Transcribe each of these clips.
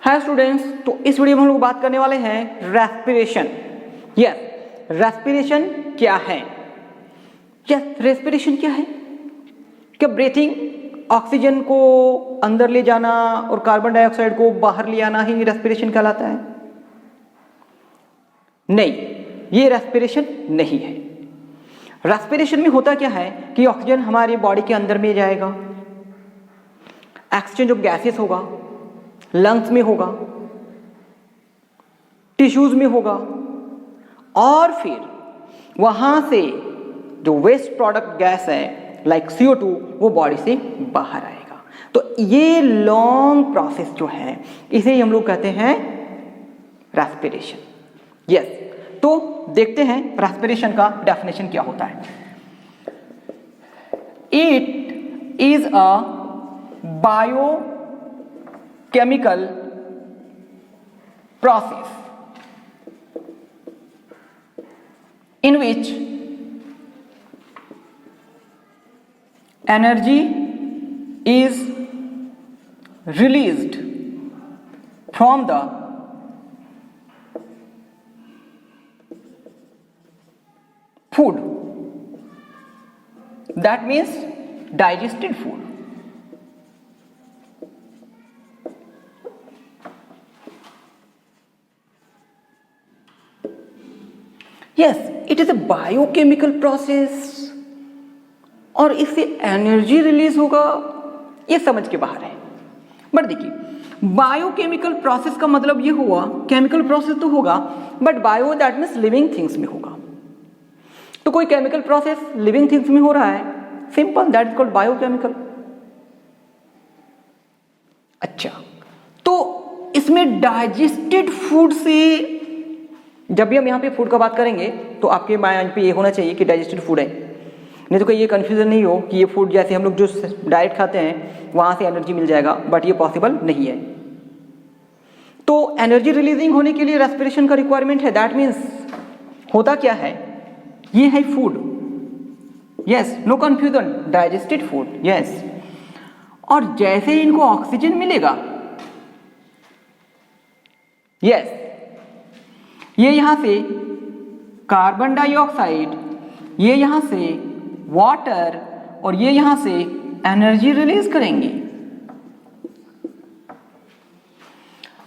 Hi students, तो इस video में हम लोग बात करने वाले हैं रेस्पिरेशन। यस, रेस्पिरेशन क्या है? रेस्पिरेशन क्या है? क्या ब्रीथिंग, ऑक्सीजन को अंदर ले जाना और कार्बन डाइऑक्साइड को बाहर ले आना ही रेस्पिरेशन कहलाता है? नहीं, ये रेस्पिरेशन नहीं है। रेस्पिरेशन में होता क्या है कि ऑक्सीजन हमारी बॉडी के अंदर में जाएगा, एक्सचेंज ऑफ गैसेस होगा, लंग्स में होगा, टिश्यूज में होगा, और फिर वहां से जो वेस्ट प्रोडक्ट गैस है लाइक CO2 वो बॉडी से बाहर आएगा। तो ये लॉन्ग प्रोसेस जो है इसे ही हम लोग कहते हैं रेस्पिरेशन। यस, तो देखते हैं रेस्पिरेशन का डेफिनेशन क्या होता है। It is a biochemical process in which energy is released from the food, that means digested food. Yes, it is a biochemical process और इससे एनर्जी रिलीज होगा, ये समझ के बाहर है। बट देखिए, बायोकेमिकल प्रोसेस का मतलब ये हुआ, केमिकल प्रोसेस तो होगा but bio that means living things में होगा। तो कोई केमिकल प्रोसेस लिविंग थिंग्स में हो रहा है, simple, that is called biochemical. अच्छा, तो इसमें डाइजेस्टेड फूड से, जब भी हम यहाँ पे फूड का बात करेंगे तो आपके माइंड पे ये होना चाहिए कि डाइजेस्टेड फूड है, नहीं तो कोई ये कन्फ्यूजन नहीं हो कि ये फूड जैसे हम लोग जो डाइट खाते हैं वहाँ से एनर्जी मिल जाएगा, बट ये पॉसिबल नहीं है। तो एनर्जी रिलीजिंग होने के लिए रेस्पिरेशन का रिक्वायरमेंट है। दैट मीन्स होता क्या है, ये है food, yes, no confusion, digested food, yes. और जैसे इनको ऑक्सीजन मिलेगा, यस, ये यहां से कार्बन डाइऑक्साइड, ये यहां से वाटर और ये यहां से एनर्जी रिलीज करेंगे।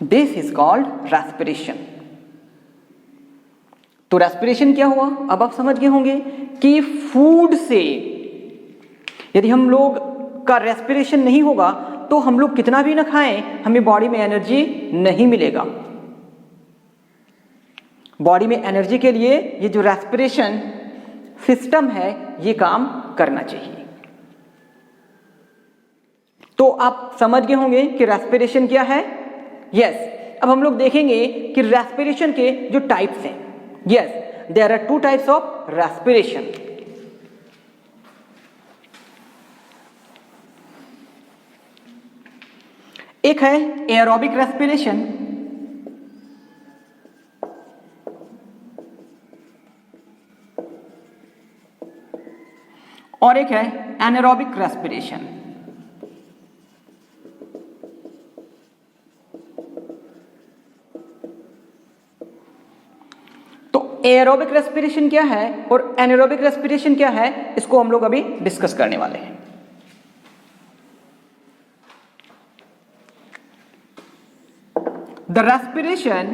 This is called respiration. तो रेस्पिरेशन क्या हुआ, अब आप समझ गए होंगे कि फूड से यदि हम लोग का रेस्पिरेशन नहीं होगा तो हम लोग कितना भी ना खाएं, हमें बॉडी में एनर्जी नहीं मिलेगा। बॉडी में एनर्जी के लिए ये जो रेस्पिरेशन सिस्टम है ये काम करना चाहिए। तो आप समझ गए होंगे कि रेस्पिरेशन क्या है। यस, अब हम लोग देखेंगे कि रेस्पिरेशन के जो टाइप्स हैं। Yes, there are 2 types of respiration. एक है एरोबिक रेस्पिरेशन और एक है एनारोबिक रेस्पिरेशन। तो एरोबिक रेस्पिरेशन क्या है और एनारोबिक रेस्पिरेशन क्या है, इसको हम लोग अभी डिस्कस करने वाले हैं। The respiration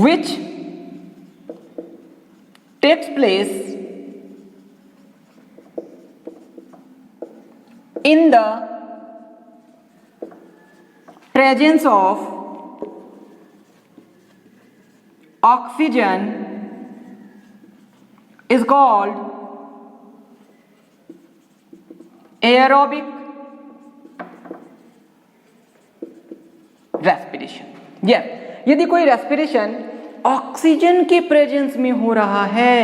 which takes place in the presence of oxygen is called aerobic respiration. Yeah, यदि कोई रेस्पिरेशन ऑक्सीजन के प्रेजेंस में हो रहा है,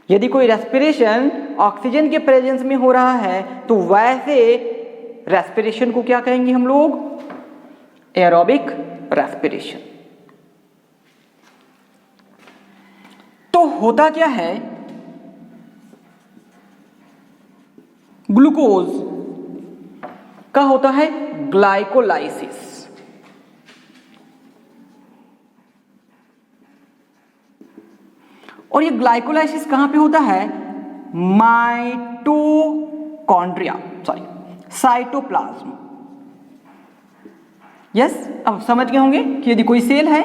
यदि कोई रेस्पिरेशन ऑक्सीजन के प्रेजेंस में हो रहा है तो वैसे रेस्पिरेशन को क्या कहेंगे हम लोग, एरोबिक रेस्पिरेशन। तो होता क्या है ग्लूकोज का होता है ग्लाइकोलाइसिस। और ये ग्लाइकोलाइसिस कहां पे होता है? साइटोप्लाज्म। यस, अब समझ गए होंगे कि यदि कोई सेल है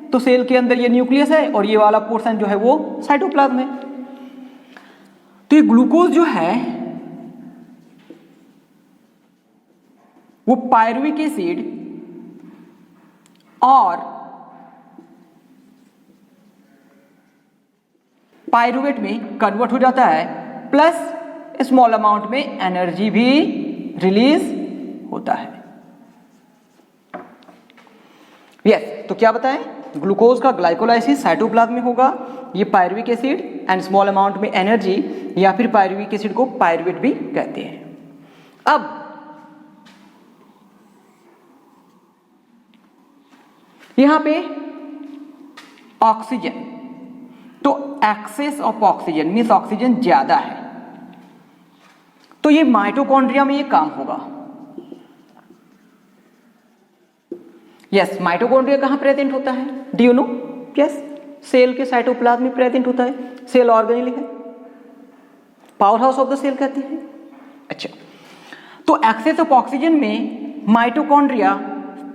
तो सेल के अंदर ये न्यूक्लियस है और ये वाला पोर्शन जो है वो साइटोप्लाज्म है। तो ये ग्लूकोज जो है वो पायरुविक एसिड और पायरुवेट में कन्वर्ट हो जाता है, प्लस स्मॉल अमाउंट में एनर्जी भी रिलीज होता है। यस, तो क्या बताएं? ग्लूकोज का ग्लाइकोलाइसिस साइटोप्लाज्म में होगा, ये pyruvic acid and small amount में एनर्जी, या फिर पायरुविक एसिड को पायरुवेट भी कहते हैं। अब यहां पे ऑक्सीजन, तो excess of oxygen means oxygen ज्यादा है, तो ये माइटोकॉन्ड्रिया में ये काम होगा। यस, माइटोकॉन्ड्रिया कहां प्रेजेंट होता है? Do you know? Yes, cell के साइटोप्लाज्म में प्रेजेंट होता है। सेल ऑर्गेनेल है, powerhouse of the cell कहते हैं। अच्छा, तो एक्सेस ऑफ ऑक्सीजन में माइटोकॉन्ड्रिया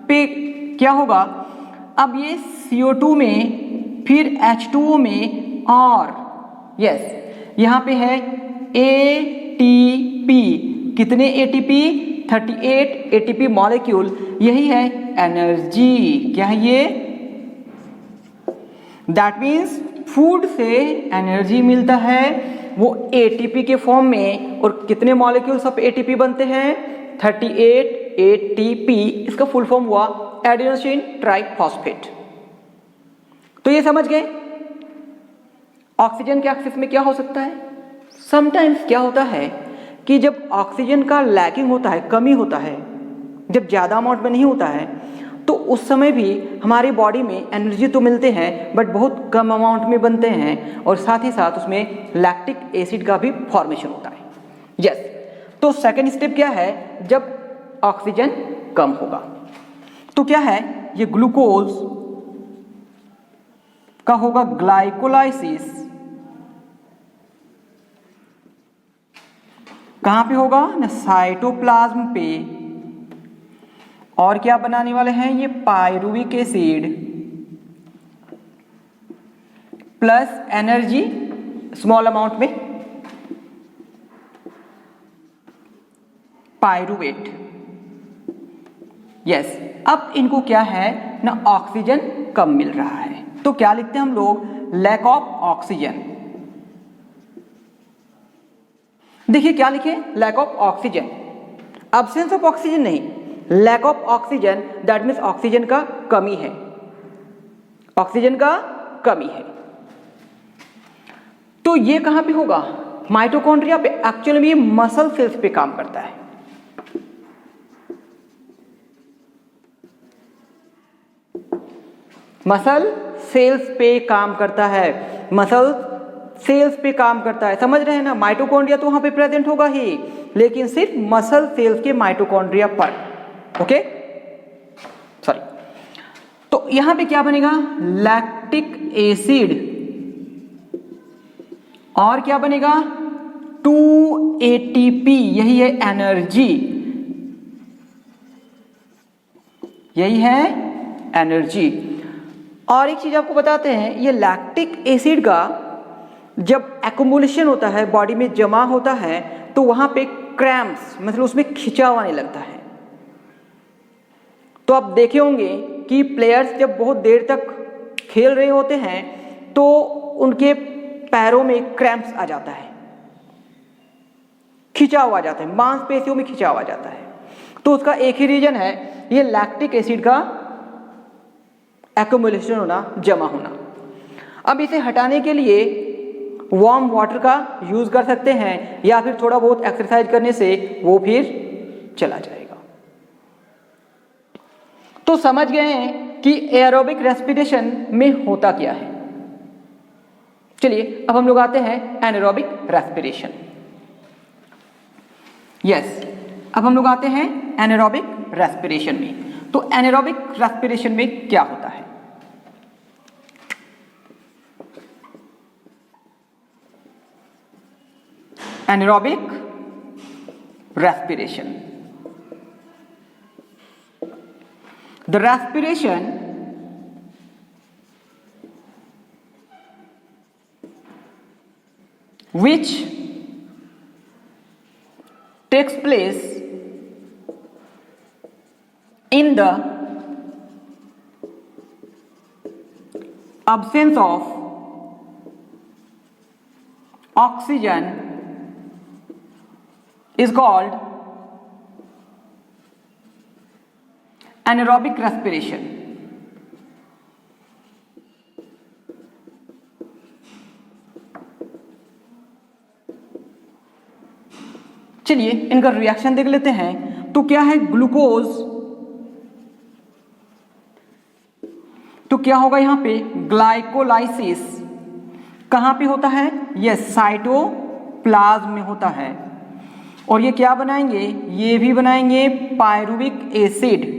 पे क्या होगा? अब ये CO2 में, फिर H2O में, और यस यहां पे है ATP। कितने ATP? 38 ATP मॉलिक्यूल, यही है एनर्जी। क्या है ये? दैट मीन्स फूड से एनर्जी मिलता है वो ATP के फॉर्म में। और कितने मॉलिक्यूल्स ऑफ ATP बनते हैं? 38 ATP। इसका फुल फॉर्म हुआ एडिनोसिन ट्राइफॉस्फेट। तो ये समझ गए ऑक्सीजन के एक्सेस में क्या हो सकता है। समटाइम्स क्या होता है कि जब ऑक्सीजन का लैकिंग होता है, कमी होता है, जब ज़्यादा अमाउंट में नहीं होता है, तो उस समय भी हमारी बॉडी में एनर्जी तो मिलते हैं बट बहुत कम अमाउंट में बनते हैं, और साथ ही साथ उसमें लैक्टिक एसिड का भी फॉर्मेशन होता है। यस, तो सेकेंड स्टेप क्या है? जब ऑक्सीजन कम होगा तो क्या है? ये ग्लूकोज का होगा ग्लाइकोलाइसिस। कहां पे होगा? ना साइटोप्लाज्म पे। और क्या बनाने वाले हैं? ये pyruvic acid plus energy small amount में पायरुवेट। यस, अब इनको क्या है ना, ऑक्सीजन कम मिल रहा है, तो क्या लिखते हैं हम लोग? Lack of oxygen. देखिए क्या लिखे? Lack of oxygen, absence of oxygen नहीं, lack of oxygen. That means oxygen का कमी है, ऑक्सीजन का कमी है। तो ये कहां पे होगा? माइटोकॉन्ड्रिया पे। एक्चुअली में ये मसल सेल्स पे काम करता है। मसल सेल्स पे काम करता है, मसल सेल्स पे काम करता है। समझ रहे हैं ना? माइटोकॉन्ड्रिया तो वहां पे प्रेजेंट होगा ही, लेकिन सिर्फ मसल सेल्स के माइटोकॉन्ड्रिया पर। Okay, sorry. तो यहां पे क्या बनेगा? लैक्टिक एसिड, और क्या बनेगा? 2 ATP। यही है एनर्जी, यही है एनर्जी। और एक चीज आपको बताते हैं, ये लैक्टिक एसिड का जब एक्युमुलेशन होता है, बॉडी में जमा होता है, तो वहां पे क्रैम्प्स, मतलब उसमें खिंचाव आने लगता है। तो आप देखे होंगे कि प्लेयर्स जब बहुत देर तक खेल रहे होते हैं तो उनके पैरों में क्रैम्प्स आ जाता है, खिंचाव आ जाता है, मांसपेशियों में खिंचाव आ जाता है। तो उसका एक ही रीजन है, ये लैक्टिक एसिड का एक्युमुलेशन होना, जमा होना। अब इसे हटाने के लिए वार्म वाटर का यूज कर सकते हैं, या फिर थोड़ा बहुत एक्सरसाइज करने से वो फिर चला जाएगा। तो समझ गए हैं कि एरोबिक रेस्पिरेशन में होता क्या है। चलिए अब हम लोग आते हैं एनारोबिक रेस्पिरेशन। यस। अब हम लोग आते हैं एनारोबिक रेस्पिरेशन में। तो एनारोबिक रेस्पिरेशन में क्या होता है? Anaerobic respiration, the respiration which takes place in the absence of oxygen is called anaerobic respiration। चलिए इनका रिएक्शन देख लेते हैं। तो क्या है ग्लूकोज, तो क्या होगा यहां पे ग्लाइकोलाइसिस कहां पे होता है? यस, साइटोप्लाज्म में होता है। और ये क्या बनाएंगे? ये भी बनाएंगे पायरुविक एसिड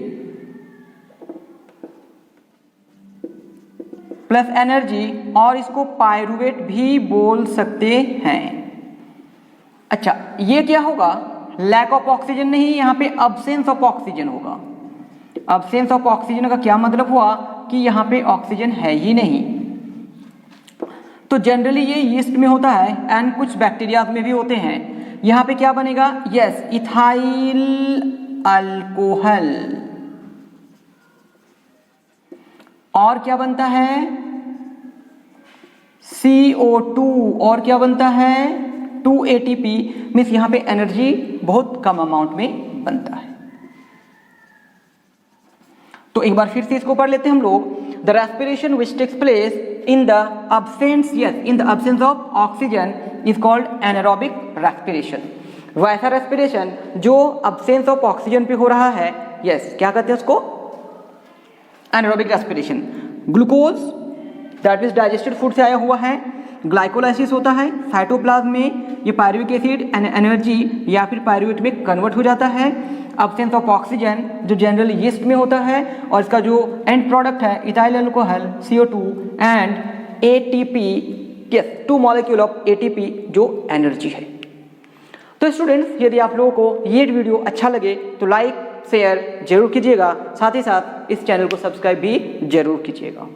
प्लस एनर्जी, और इसको पायरुवेट भी बोल सकते हैं। अच्छा, ये क्या होगा? लैक ऑफ ऑक्सीजन नहीं, यहां पे अब्सेंस ऑफ ऑक्सीजन होगा। अब्सेंस ऑफ ऑक्सीजन का क्या मतलब हुआ कि यहां पे ऑक्सीजन है ही नहीं। तो जनरली ये यीस्ट में होता है एंड कुछ बैक्टीरिया में भी होते हैं। यहां पे क्या बनेगा? Yes, ethyl alcohol. और क्या बनता है? CO2। और क्या बनता है? 2 ATP। मीन्स यहां पे एनर्जी बहुत कम अमाउंट में बनता है। तो एक बार फिर से इसको पढ़ लेते हैं हम लोग। The respiration which takes place in the absence, yes, in the absence of oxygen is called anaerobic respiration. वैसा रेस्पिरेशन जो अब्सेंस ऑफ ऑक्सीजन पे हो रहा है, यस, क्या कहते हैं उसको? Anaerobic respiration. Glucose that means digested food से आया हुआ है, ग्लाइकोलाइसिस होता है साइटोप्लाज्म में, ये पायरुविक एसिड एनर्जी या फिर पायरुवेट में कन्वर्ट हो जाता है। अब्सेंस ऑफ ऑक्सीजन जो जनरली यीस्ट में होता है, और इसका जो एंड प्रोडक्ट है ethyl alcohol CO2 and ATP, yes, 2 molecule of ATP जो एनर्जी है। तो स्टूडेंट्स, यदि आप लोगों को ये वीडियो अच्छा लगे तो लाइक शेयर जरूर कीजिएगा, साथ ही साथ इस चैनल को सब्सक्राइब भी जरूर कीजिएगा।